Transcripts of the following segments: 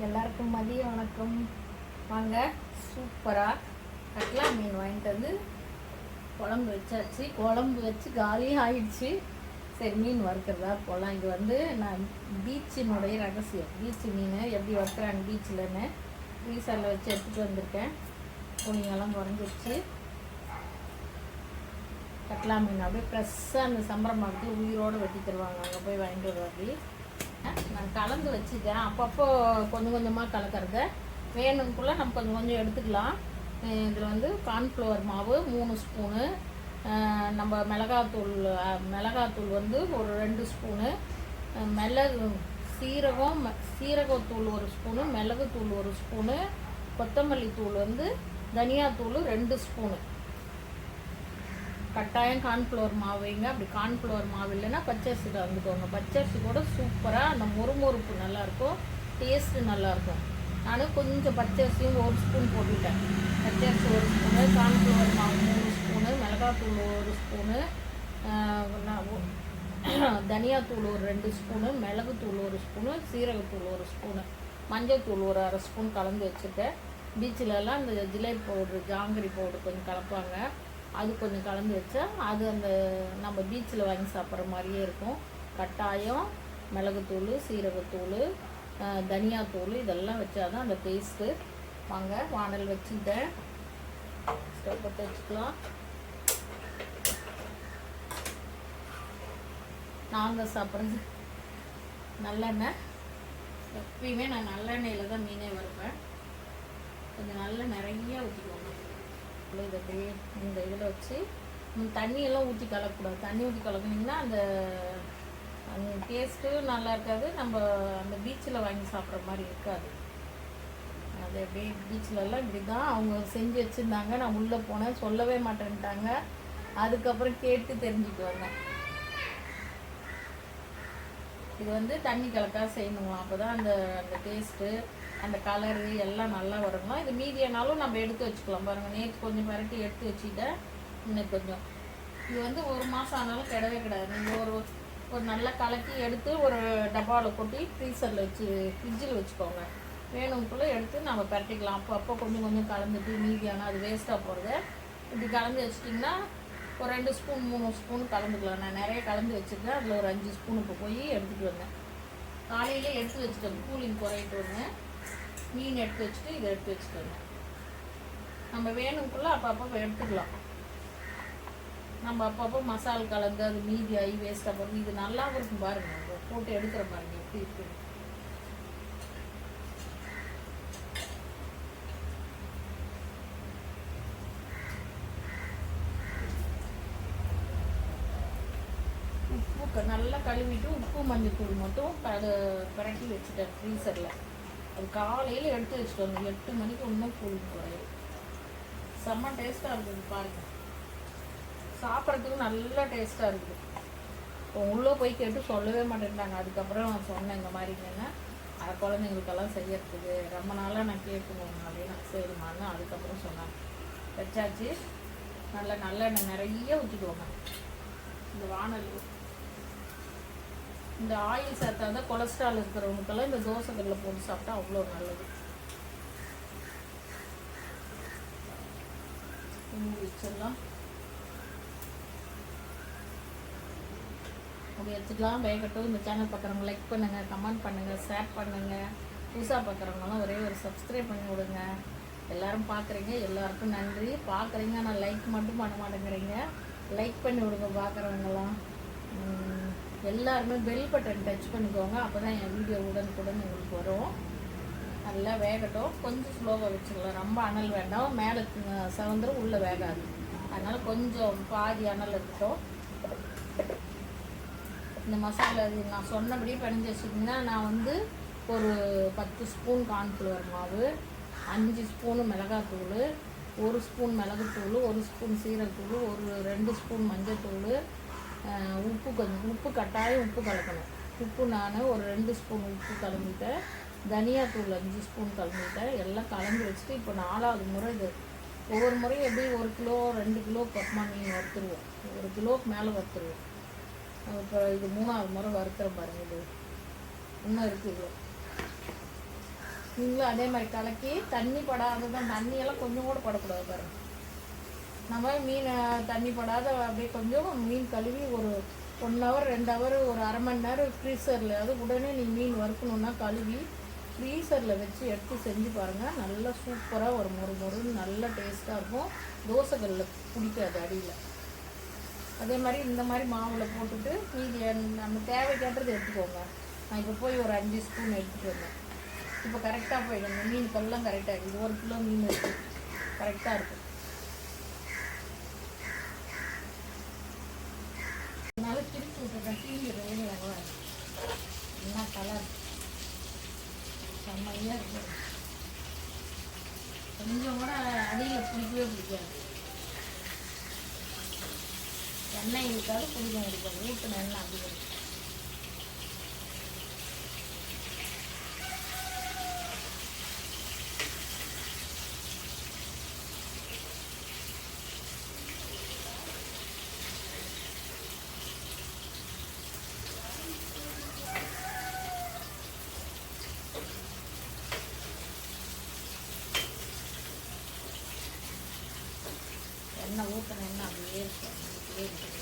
எல்லாருக்கும் மதிய வணக்கம். வாங்க, சூப்பராக கட்லா மீன் வாங்கிட்டு வந்து குழம்பு வச்சாச்சு. குழம்பு வச்சு காலியாக ஆயிடுச்சு. சரி, மீன் வறுக்கிறதா போகலாம். இது வந்து நான் பீச்சினுடைய ரகசியம். பீச்சு மீன் எப்படி வறுக்கிறாங்க பீச்சில்னு ஃப்ரீசரில் வச்சு எடுத்துகிட்டு வந்திருக்கேன். துணியெல்லாம் குறைஞ்சிருச்சு. கட்லா மீன் அப்படியே ஃப்ரெஷ்ஷாக அந்த சம்பரமாகத்தில் உயிரோடு வெட்டி தருவாங்க. அங்கே போய் வாங்கிட்டு வருவாங்க. நான் கலந்து வச்சுட்டேன். அப்பப்போ கொஞ்சம் கொஞ்சமாக கலக்கிறத வேணும்குள்ளே நம்ம கொஞ்சம் கொஞ்சம் எடுத்துக்கலாம். இதில் வந்து கார்ன்ஃப்ளவர் மாவு 3 ஸ்பூனு, நம்ம மிளகாத்தூள் வந்து ஒரு 2 ஸ்பூனு, சீரகத்தூள் 1 ஸ்பூனு, மிளகுத்தூள் 1 ஸ்பூனு, கொத்தமல்லி தூள் வந்து தனியாத்தூள் 2 ஸ்பூனு. கட்டாயம் கார்ன்ஃப்ளவர் மாவு வைங்க. அப்படி கார்ன்ஃப்ளவர் மாவு இல்லைன்னா பச்சரிசி கலந்துக்கோங்க. பச்சரிசி கூட சூப்பராக அந்த மொறுமொறுப்பு நல்லாயிருக்கும், டேஸ்ட்டு நல்லாயிருக்கும். நான் கொஞ்சம் பச்சரிசியும் 1 ஸ்பூன் போட்டுவிட்டேன். பச்சரிசி 1 ஸ்பூனு, கார்ன்ஃப்ளவர் மாவு 3 ஸ்பூனு, மிளகாத்தூள் 1 ஸ்பூனு, தனியாத்தூள் ஒரு 2 ஸ்பூனு, மிளகுத்தூள் 1 ஸ்பூனு, சீரகத்தூள் 1 ஸ்பூனு, மஞ்சள்தூள் ஒரு அரை ஸ்பூன் கலந்து வச்சுருக்கேன். பீச்சிலலாம் அந்த ஜிலேபி பவுட்ரு, ஜாங்கிரி பவுட்ரு கொஞ்சம் கலப்பாங்க. அது கொஞ்சம் கலந்து வச்சா அது அந்த நம்ம பீச்சில் வாங்கி சாப்பிட்ற மாதிரியே இருக்கும். கட்டாயம் மிளகுத்தூள், சீரகத்தூள், தனியாத்தூள் இதெல்லாம் வச்சா தான் அந்த டேஸ்ட்டு. வாங்க, வானல் வச்சுட்டேன். ஸ்டவ் பற்ற வச்சுக்கலாம். நாங்கள் சாப்பிட்றது நல்லெண்ணெய். எப்பயுமே நான் நல்லெண்ணெயில் தான் மீனே வறுப்பேன். கொஞ்சம் நல்ல நிறைய ஊற்றிக்குவோம். இதை அப்படியே இந்த இதில் வச்சு தண்ணியெல்லாம் ஊற்றி கலக்கக்கூடாது. தண்ணி ஊற்றி கலக்குனிங்கன்னா அந்த டேஸ்ட்டு நல்லா இருக்காது. நம்ம அந்த பீச்சில் வாங்கி சாப்பிட்ற மாதிரி இருக்காது. அது அப்படியே பீச்சிலலாம் இப்படி தான் அவங்க செஞ்சு வச்சுருந்தாங்க. நான் உள்ளே போனேன், சொல்லவே மாட்டேன்ட்டாங்க. அதுக்கப்புறம் கேட்டு தெரிஞ்சுட்டு வந்தேன். இது வந்து தண்ணி கலக்காக செய்யணுங்களா, அப்போ தான் அந்த டேஸ்ட்டு, அந்த கலரு எல்லாம் நல்லா வருங்களா. இது மீதியானாலும் நம்ம எடுத்து வச்சுக்கலாம். பாருங்கள், நேற்று கொஞ்சம் பரட்டி எடுத்து வச்சுக்கிட்டேன். இன்னும் கொஞ்சம் இது வந்து 1 மாதம் ஆனாலும் கிடவே கிடாது. நீங்கள் ஒரு நல்லா கலக்கி எடுத்து ஒரு டப்பாவில் கொட்டி ஃப்ரீசரில் வச்சு ஃப்ரிட்ஜில் வச்சுக்கோங்க. வேணும்குள்ளே எடுத்து நம்ம பரட்டிக்கலாம். அப்போ கொஞ்சம் கொஞ்சம் கலந்துட்டு மீதியானால் அது வேஸ்ட்டாக போகிறத இப்படி கலந்து வச்சிட்டிங்கன்னா ஒரு 2 ஸ்பூன் 3 ஸ்பூன் கலந்துக்கலாம். நான் நிறைய கலந்து வச்சுருக்கேன். அதில் ஒரு 5 ஸ்பூன் இப்போ போய் எடுத்துகிட்டு வந்தேன். காலையிலே எடுத்து வச்சுட்டேன், கூலிங் குறையிட்டு வந்தேன். மீன் எடுத்து வச்சுட்டு இதை எடுத்து வச்சுக்கோங்க. நம்ம வேணும்குள்ளே அப்பப்போ எடுத்துக்கலாம். நம்ம அப்பப்போ மசாலா கலந்து அது மீதி ஆகி வேஸ்ட்டாக போகும். இது நல்லாவும் இருக்கும் பாருங்கள், போட்டு எடுக்கிற பாருங்கள் எப்படி இருக்கு. உப்பு நல்லா கழுவிட்டு உப்பு மஞ்சள் மட்டும் பரட்டி வச்சுட்டேன் ஃப்ரீசரில். அது காலையில் எடுத்து வச்சுட்டு வந்து 8 மணிக்கு ஒன்றும் கூலிங் குறையும். செம்ம டேஸ்ட்டாக இருக்குது பாருங்கள். சாப்பிட்றதுக்கு நல்லா டேஸ்ட்டாக இருக்குது. இப்போ உள்ளே போய் கேட்டு சொல்லவே மாட்டேன்ட்டாங்க. அதுக்கப்புறம் நான் சொன்னேன் இந்த மாதிரிங்கன்னா அதை குழந்தைங்களுக்கெல்லாம் செய்யறதுக்கு ரொம்ப நாளாக நான் கேட்கணும் அப்படின்னு. சரிம்மான்னு அதுக்கப்புறம் சொன்னாங்க. வச்சாச்சு. நல்லெண்ணெய் நிறைய ஊற்றிக்குவோங்க. இந்த வானல் இந்த ஆயில் சேர்த்தா தான் கொலஸ்ட்ரால் இருக்கிறவங்களுக்கெல்லாம் இந்த தோசைகளில் போட்டு சாப்பிட்டா அவ்வளோ நல்லது. வச்சிடலாம், அப்படி வச்சுக்கலாம். வேகட்டும். இந்த சேனல் பார்க்குறவங்க லைக் பண்ணுங்கள், கமெண்ட் பண்ணுங்கள், ஷேர் பண்ணுங்கள். புதுசாக பார்க்குறவங்களாம் ஒரே ஒரு சப்ஸ்கிரைப் பண்ணி விடுங்க. எல்லோரும் பார்க்குறீங்க, எல்லாருக்கும் நன்றி. பார்க்குறீங்க, ஆனால் லைக் மட்டும் பண்ண மாட்டேங்கிறீங்க. லைக் பண்ணி விடுங்க பார்க்குறவங்களாம். எல்லாருமே பெல் பட்டன் டச் பண்ணிக்கோங்க. அப்போ தான் என் வீடியோ உடனுக்குடன் உங்களுக்கு வரும். நல்லா வேகட்டும். கொஞ்சம் ஸ்லோவாக வச்சுக்கலாம். ரொம்ப அனல் வேண்டாம், மேலே செவந்துரும், உள்ளே வேகாது. அதனால் கொஞ்சம் பாதி அனல் இருக்கட்டும். இந்த மசாலா நான் சொன்னபடி பிணைஞ்சி வச்சுட்டிங்கன்னா நான் வந்து ஒரு 10 ஸ்பூன் கார்ன்ஃப்ளவர் மாவு, 5 ஸ்பூனு மிளகாத்தூள், 1 ஸ்பூன் மிளகுத்தூள், 1 ஸ்பூன் சீரகத்தூள், ஒரு 2 ஸ்பூன் மஞ்சள்தூள், உப்பு கட்டாயம் உப்பு கலக்கணும். உப்பு நான் ஒரு 2 ஸ்பூன் உப்பு கலந்துட்டேன். தனியாத்தூள் 5 ஸ்பூன் கலந்துட்டேன். எல்லாம் கலந்து வச்சுட்டு இப்போ 4வது முறை இது. ஒவ்வொரு முறையும் எப்படி 1 கிலோ 2 கிலோ பக்கமாக மீன் வறுத்துருவோம். 1 கிலோவுக்கு மேலே வறுத்துருவோம். இப்போ இது 3வது முறை வறுக்கிற பாருங்கள். இது இன்னும் இருக்குது. நீங்களும் அதே மாதிரி கலக்கி தண்ணி படாததான், தண்ணியெல்லாம் கொஞ்சம் கூட படக்கூடாது பாருங்கள். நம்ம மீன் தண்ணி படாத அப்படியே கொஞ்சம் மீன் கழுவி ஒரு 1 ஹவர் 2 ஹவர் ஒரு அரை மணி நேரம் ஃப்ரீசரில், அது உடனே நீங்கள் மீன் வறுக்கணுன்னா கழுவி ஃப்ரீசரில் வச்சு எடுத்து செஞ்சு பாருங்கள். நல்லா சூப்பராக ஒரு மொறுன்னு நல்ல டேஸ்ட்டாக இருக்கும். தோசைகளில் பிடிக்காது அடியில். அதே மாதிரி இந்த மாதிரி மாவில் போட்டுட்டு மீதி நம்ம தேவைக்கேட்டது எடுத்துக்கோங்க. நான் இப்போ போய் ஒரு 5 ஸ்பூன் எடுத்துகிட்டு வந்தேன். இப்போ கரெக்டாக போயிடுங்க. மீன் கல்லாம் கரெக்டாக இருக்குது. 1 கிலோ மீன் இருக்குது, கரெக்டாக இருக்கும். அதனால திருப்பி விட்டுட்டேன். டிவி என்ன கலர் செம்மையாக இருக்கும். கொஞ்சம் கூட அடியில் பிடிக்கவே பிடிக்காது. எண்ணெய் இருக்காது, பிடிக்கும் இருக்காது. ஊற்றின எண்ணெய் அப்படி இருக்கும். எண்ணெய் ஊற்றின எண்ணெய் அப்படியே இருக்கும். அப்படியே இருக்குது.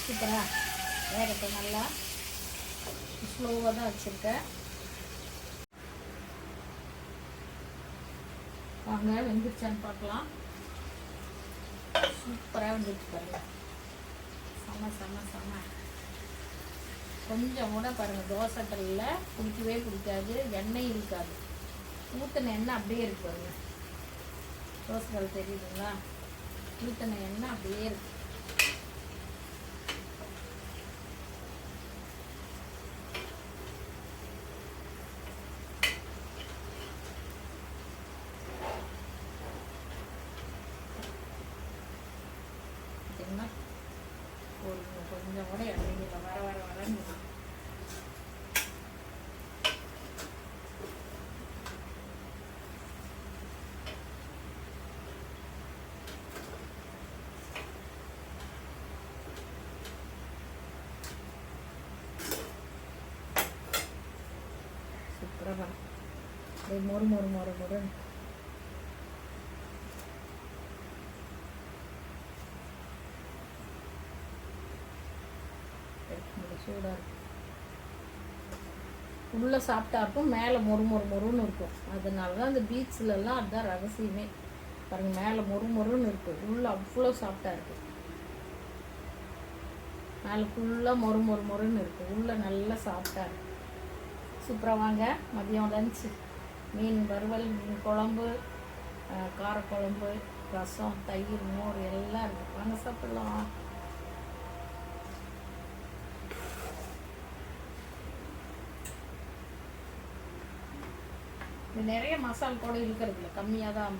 சூப்பராக வேகத்தை நல்லா ஸ்லோவாக தான் வச்சுருக்கேன். வாங்க வெந்துருச்சான்னு பார்க்கலாம். சூப்பராக வெந்துருச்சு பாருங்க. செம செம செம. கொஞ்சம் கூட பாருங்கள், தோசைக்கல்லில் பிடிக்கவே பிடிக்காது, எண்ணெய் இருக்காது. ஊற்றின எண்ணெய் அப்படியே இருக்கு பாருங்க. தோசைக்கல் தெரியுதுங்களா? ஊற்றின எண்ணெய் அப்படியே இருக்கு. கொஞ்சம் கூட எண்ணெயில் வரன்னு சூப்பராக மொறு சூடாக இருக்கும். உள்ளே சாப்பிட்டா இருக்கும், மேலே மொறுன்னு இருக்கும். அதனால தான் அந்த பீச்லலாம் அதுதான் ரகசியமே. பாருங்கள், மேலே மொறுன்னு இருக்கும், உள்ளே அவ்வளோ சாஃப்டாக இருக்குது. மேலே ஃபுல்லாக மொறுன்னு இருக்குது, உள்ளே நல்லா சாஃப்டாக இருக்குது. சூப்பராக வாங்க. மதியம் லஞ்சு மீன் வறுவல், மீன் குழம்பு, காரக்குழம்பு, ரசம், தயிர், மோர் எல்லாம் இருக்குது. வாங்க சாப்பிட்லாம். இது நிறைய மசாலா கூட இருக்கிறது இல்லை, கம்மியாக தான்.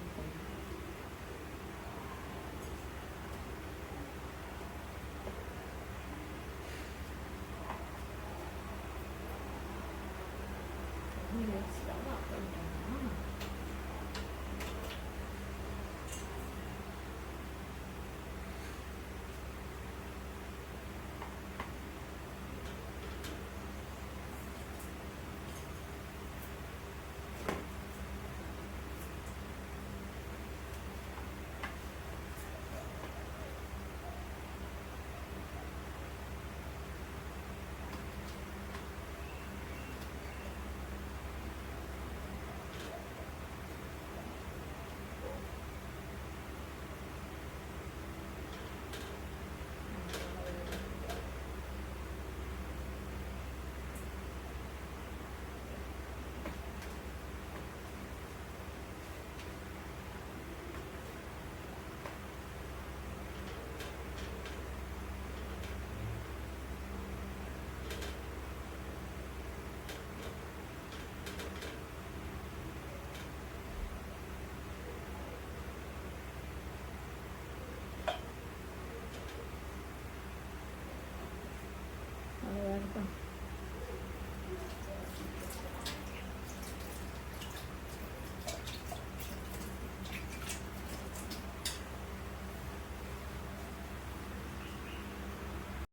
பண்ணும்.